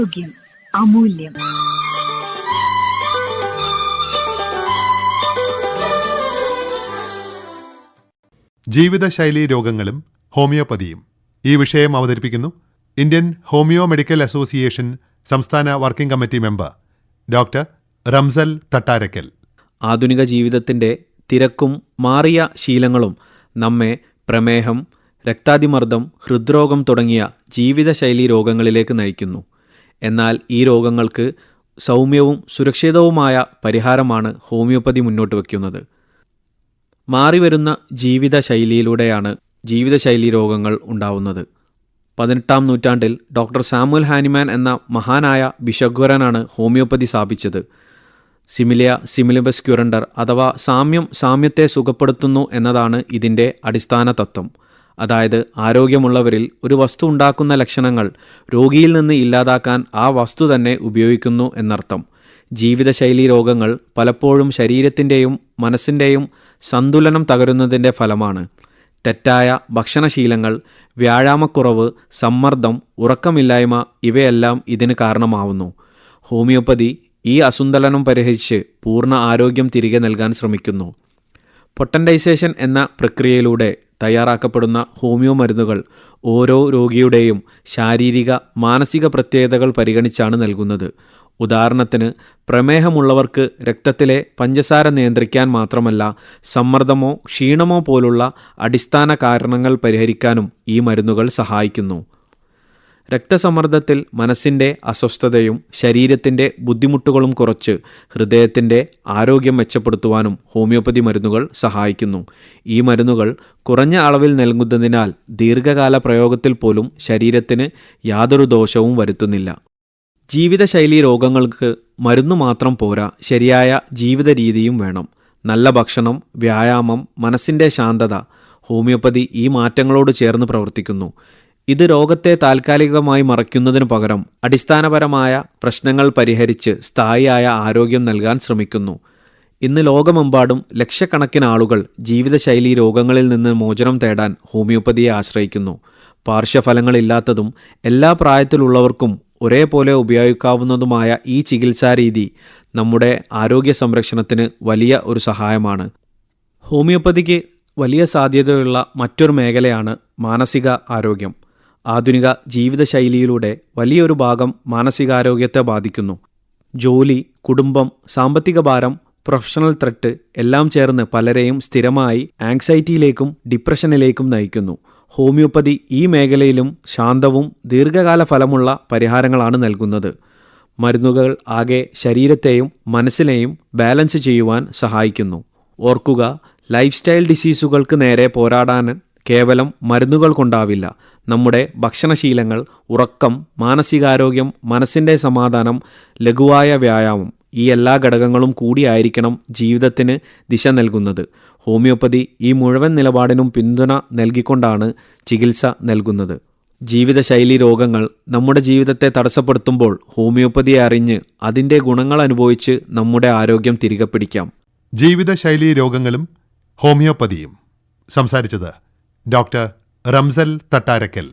ആരോഗ്യം അമൂല്യം. ജീവിതശൈലീ രോഗങ്ങളും ഹോമിയോപ്പതിയും. ഈ വിഷയം അവതരിപ്പിക്കുന്നു ഇന്ത്യൻ ഹോമിയോ മെഡിക്കൽ അസോസിയേഷൻ സംസ്ഥാന working committee member doctor Ramsal Thattarakkal. ആധുനിക ജീവിതത്തിൻ്റെ തിരക്കും മാറിയ ശീലങ്ങളും നമ്മെ പ്രമേഹം, രക്താതിമർദ്ദം, ഹൃദ്രോഗം തുടങ്ങിയ ജീവിതശൈലീ രോഗങ്ങളിലേക്ക് നയിക്കുന്നു. എന്നാൽ ഈ രോഗങ്ങൾക്ക് സൗമ്യവും സുരക്ഷിതവുമായ പരിഹാരമാണ് ഹോമിയോപ്പതി മുന്നോട്ട് വയ്ക്കുന്നത്. മാറിവരുന്ന ജീവിതശൈലിയിലൂടെയാണ് ജീവിതശൈലീ രോഗങ്ങൾ ഉണ്ടാവുന്നത്. 18-ാം നൂറ്റാണ്ടിൽ ഡോക്ടർ സാമുവൽ ഹാനിമാൻ എന്ന മഹാനായ ഭിഷഗ്വരനാണ് ഹോമിയോപ്പതി സ്ഥാപിച്ചത്. സിമിലിയ സിമിലിബസ് ക്യുറണ്ടർ അഥവാ സാമ്യത്തെ സുഖപ്പെടുത്തുന്നു എന്നതാണ് ഇതിൻ്റെ അടിസ്ഥാന തത്വം. അതായത് ആരോഗ്യമുള്ളവരിൽ ഒരു വസ്തു ഉണ്ടാക്കുന്ന ലക്ഷണങ്ങൾ രോഗിയിൽ നിന്ന് ഇല്ലാതാക്കാൻ ആ വസ്തു തന്നെ ഉപയോഗിക്കുന്നു എന്നർത്ഥം. ജീവിതശൈലീ രോഗങ്ങൾ പലപ്പോഴും ശരീരത്തിൻ്റെയും മനസ്സിൻ്റെയും സന്തുലനം തകരുന്നതിൻ്റെ ഫലമാണ്. തെറ്റായ ഭക്ഷണശീലങ്ങൾ, വ്യായാമക്കുറവ്, സമ്മർദ്ദം, ഉറക്കമില്ലായ്മ ഇവയെല്ലാം ഇതിന് കാരണമാവുന്നു. ഹോമിയോപ്പതി ഈ അസന്തുലനം പരിഹരിച്ച് പൂർണ്ണ ആരോഗ്യം തിരികെ നൽകാൻ ശ്രമിക്കുന്നു. പൊട്ടൻറ്റൈസേഷൻ എന്ന പ്രക്രിയയിലൂടെ തയ്യാറാക്കപ്പെടുന്ന ഹോമിയോ മരുന്നുകൾ ഓരോ രോഗിയുടെയും ശാരീരിക മാനസിക പ്രത്യേകതകൾ പരിഗണിച്ചാണ് നൽകുന്നത്. ഉദാഹരണത്തിന് പ്രമേഹമുള്ളവർക്ക് രക്തത്തിലെ പഞ്ചസാര നിയന്ത്രിക്കാൻ മാത്രമല്ല, സമ്മർദ്ദമോ ക്ഷീണമോ പോലുള്ള അടിസ്ഥാന കാരണങ്ങൾ പരിഹരിക്കാനും ഈ മരുന്നുകൾ സഹായിക്കുന്നു. രക്തസമ്മർദ്ദത്തിൽ മനസ്സിൻ്റെ അസ്വസ്ഥതയും ശരീരത്തിൻ്റെ ബുദ്ധിമുട്ടുകളും കുറച്ച് ഹൃദയത്തിൻ്റെ ആരോഗ്യം മെച്ചപ്പെടുത്തുവാനും ഹോമിയോപ്പതി മരുന്നുകൾ സഹായിക്കുന്നു. ഈ മരുന്നുകൾ കുറഞ്ഞ അളവിൽ നൽകുന്നതിനാൽ ദീർഘകാല പ്രയോഗത്തിൽ പോലും ശരീരത്തിന് യാതൊരു ദോഷവും വരുത്തുന്നില്ല. ജീവിതശൈലീ രോഗങ്ങൾക്ക് മരുന്നു മാത്രം പോരാ, ശരിയായ ജീവിത രീതിയും വേണം. നല്ല ഭക്ഷണം, വ്യായാമം, മനസ്സിൻ്റെ ശാന്തത. ഹോമിയോപ്പതി ഈ മാറ്റങ്ങളോട് ചേർന്ന് പ്രവർത്തിക്കുന്നു. ഇത് രോഗത്തെ താൽക്കാലികമായി മറയ്ക്കുന്നതിനു പകരം അടിസ്ഥാനപരമായ പ്രശ്നങ്ങൾ പരിഹരിച്ച് സ്ഥായിയായ ആരോഗ്യം നൽകാൻ ശ്രമിക്കുന്നു. ഇന്ന് ലോകമെമ്പാടും ലക്ഷക്കണക്കിന് ആളുകൾ ജീവിതശൈലീ രോഗങ്ങളിൽ നിന്ന് മോചനം തേടാൻ ഹോമിയോപ്പതിയെ ആശ്രയിക്കുന്നു. പാർശ്വഫലങ്ങളില്ലാത്തതും എല്ലാ പ്രായത്തിലുള്ളവർക്കും ഒരേപോലെ ഉപയോഗിക്കാവുന്നതുമായ ഈ ചികിത്സാരീതി നമ്മുടെ ആരോഗ്യ സംരക്ഷണത്തിന് വലിയ ഒരു സഹായമാണ്. ഹോമിയോപ്പതിക്ക് വലിയ സാധ്യതയുള്ള മറ്റൊരു മേഖലയാണ് മാനസിക ആരോഗ്യം. ആധുനിക ജീവിതശൈലിയിലൂടെ വലിയൊരു ഭാഗം മാനസികാരോഗ്യത്തെ ബാധിക്കുന്നു. ജോലി, കുടുംബം, സാമ്പത്തിക ഭാരം, പ്രൊഫഷണൽ ത്രെട്ട് എല്ലാം ചേർന്ന് പലരെയും സ്ഥിരമായി ആങ്സൈറ്റിയിലേക്കും ഡിപ്രഷനിലേക്കും നയിക്കുന്നു. ഹോമിയോപ്പതി ഈ മേഖലയിലും ശാന്തവും ദീർഘകാല ഫലമുള്ള പരിഹാരങ്ങളാണ് നൽകുന്നത്. മരുന്നുകൾ ആകെ ശരീരത്തെയും മനസ്സിനെയും ബാലൻസ് ചെയ്യുവാൻ സഹായിക്കുന്നു. ഓർക്കുക, ലൈഫ് സ്റ്റൈൽ ഡിസീസുകൾക്ക് നേരെ പോരാടാൻ കേവലം മരുന്നുകൾ കൊണ്ടാവില്ല. നമ്മുടെ ഭക്ഷണശീലങ്ങൾ, ഉറക്കം, മാനസികാരോഗ്യം, മനസ്സിൻ്റെ സമാധാനം, ലഘുവായ വ്യായാമം, ഈ എല്ലാ ഘടകങ്ങളും കൂടിയായിരിക്കണം ജീവിതത്തിന് ദിശ നൽകുന്നത്. ഹോമിയോപ്പതി ഈ മുഴുവൻ നിലപാടിനും പിന്തുണ നൽകിക്കൊണ്ടാണ് ചികിത്സ നൽകുന്നത്. ജീവിതശൈലീ രോഗങ്ങൾ നമ്മുടെ ജീവിതത്തെ തടസ്സപ്പെടുത്തുമ്പോൾ ഹോമിയോപ്പതിയെ അറിഞ്ഞ് അതിൻ്റെ ഗുണങ്ങൾ അനുഭവിച്ച് നമ്മുടെ ആരോഗ്യം തിരികെ പിടിക്കാം. ജീവിതശൈലീ രോഗങ്ങളും ഹോമിയോപ്പതിയും. സംസാരിച്ചത് ഡോക്ടർ റംസൽ തട്ടാരക്കൽ.